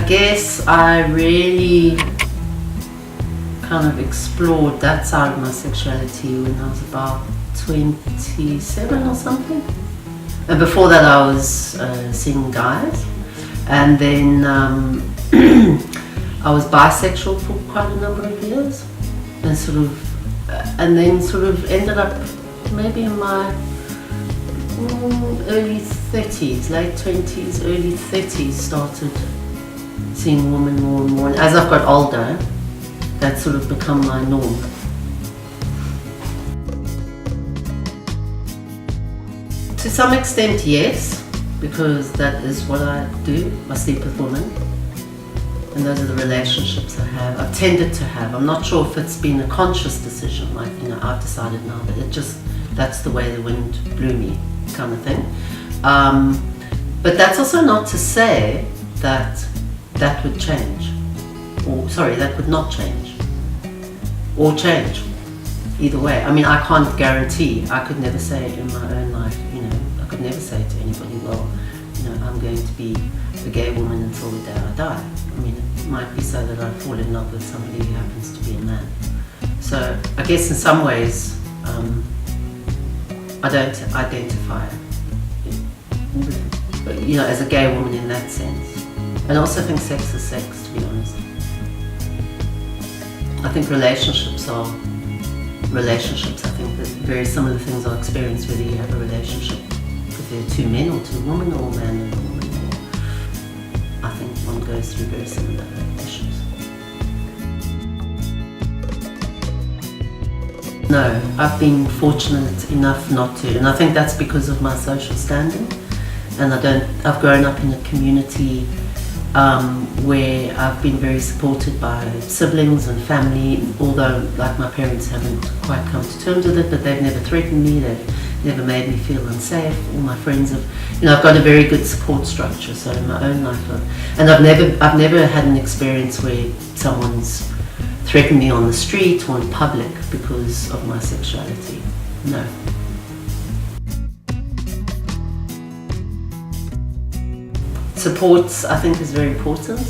guess I really kind of explored that side of my sexuality when I was about 27 or something. And before that I was seeing guys, and then I was bisexual for quite a number of years, and then sort of ended up maybe in my early 30s, late 20s, early 30s, started seeing women more and more. And as I've got older, that's sort of become my norm. To some extent, yes, because that is what I do. I sleep with women, and those are the relationships I have. I've tended to have. I'm not sure if it's been a conscious decision, like, I've decided now that that's the way the wind blew me, kind of thing. But that's also not to say that that would change, that would not change, or change. Either way, I can't guarantee. I could never say in my own life, I could never say to anybody, well, I'm going to be a gay woman until the day I die. It might be so that I fall in love with somebody who happens to be a man. So I guess in some ways, I don't identify, as a gay woman in that sense. And I also think sex is sex, to be honest. I think relationships. I think that very similar things are experienced whether you have a relationship, if they're two men or two women, or a man and a woman. I think one goes through very similar issues. No, I've been fortunate enough not to, and I think that's because of my social standing. And I've grown up in a community where I've been very supported by siblings and family, although my parents haven't quite come to terms with it, but they've never threatened me, they've never made me feel unsafe. All my friends have, I've got a very good support structure. So in my own life, I've never had an experience where someone's threatened me on the street or in public because of my sexuality. No. Support, I think, is very important.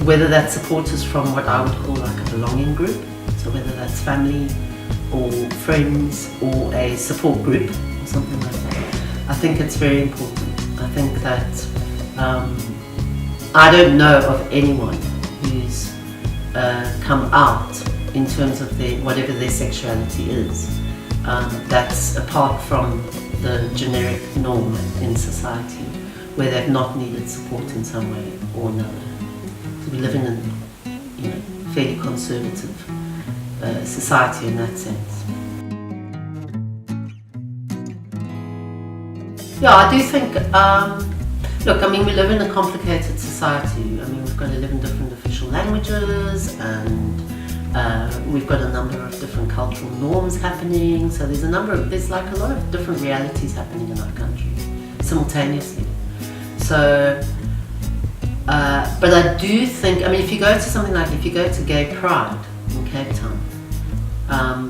Whether that support is from what I would call a belonging group, so whether that's family or friends or a support group or something like that, I think it's very important. I think that I don't know of anyone who's come out in terms of whatever their sexuality is, that's apart from the generic norm in society, where they've not needed support in some way or another. So we live in a fairly conservative society in that sense. Yeah, I do think, we live in a complicated society. We've got 11 different official languages, and we've got a number of different cultural norms happening. So there's a lot of different realities happening in our country simultaneously. So, but I do think, if you go to Gay Pride in Cape Town,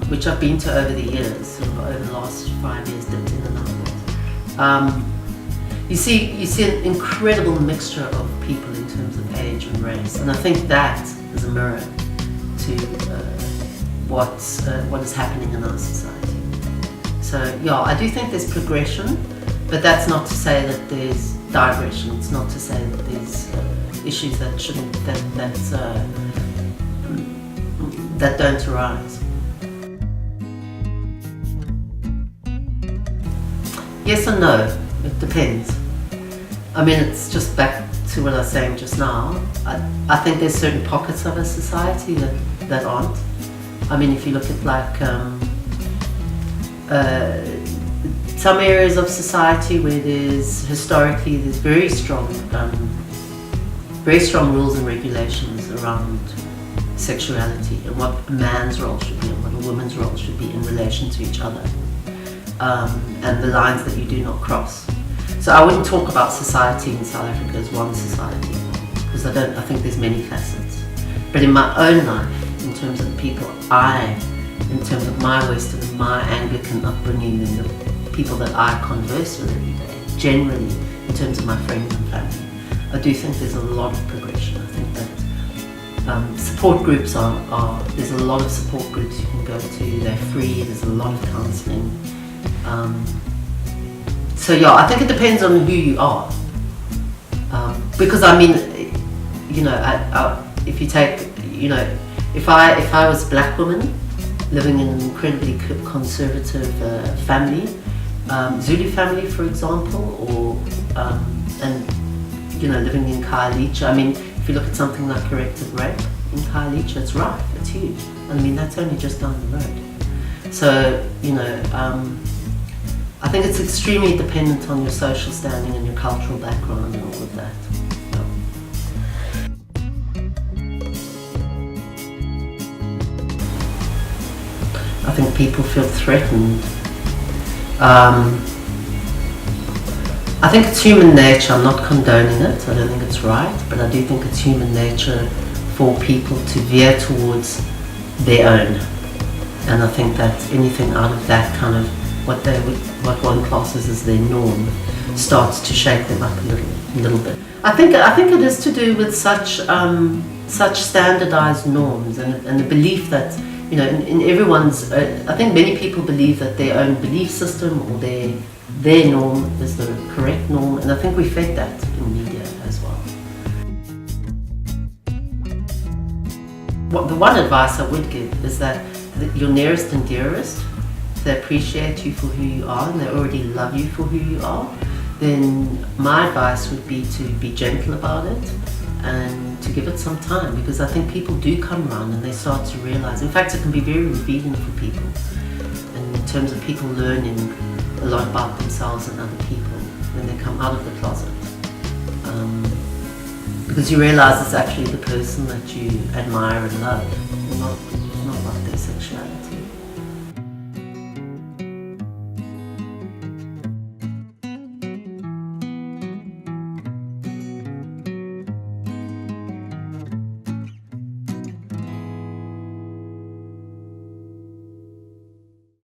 which I've been to over the years, over the last 5 years, dipped in and out of it. You see an incredible mixture of people in terms of age and race, and I think that is a mirror to what is happening in our society. So yeah, I do think there's progression, but that's not to say that there's digression. It's not to say that there's issues that don't arise. Yes or no? It depends. It's just back to what I was saying just now. I think there's certain pockets of a society that aren't. If you look at some areas of society where there's very strong rules and regulations around sexuality and what a man's role should be and what a woman's role should be in relation to each other, and the lines that you do not cross. So I wouldn't talk about society in South Africa as one society, because I think there's many facets. But in my own life, in terms of people in terms of my Western and my Anglican upbringing and the people that I converse with every day, generally, in terms of my friends and family, I do think there's a lot of progression. I think that support groups there's a lot of support groups you can go to. They're free. There's a lot of counselling. So yeah, I think it depends on who you are. Because I mean, you know, if you take, you know, if I was a black woman living in an incredibly conservative family, Zulu family, for example, or and you know, living in Khayelitsha. I mean, if you look at something like corrective rape in Khayelitsha, it's rife, it's huge. I mean, that's only just down the road. So, you know, I think it's extremely dependent on your social standing and your cultural background and all of that. I think people feel threatened. I think it's human nature. I'm not condoning it. I don't think it's right, but I do think it's human nature for people to veer towards their own. And I think that anything out of that kind of what one classes as their norm starts to shake them up a little bit. I think it is to do with such standardized norms and the belief that, you know, in everyone's, I think many people believe that their own belief system or their norm is the correct norm, and I think we fed that in media as well. The one advice I would give is that your nearest and dearest, if they appreciate you for who you are and they already love you for who you are, then my advice would be to be gentle about it and to give it some time, because I think people do come around and they start to realize, in fact it can be very revealing for people in terms of people learning a lot about themselves and other people when they come out of the closet, because you realize it's actually the person that you admire and love, not about their sexuality.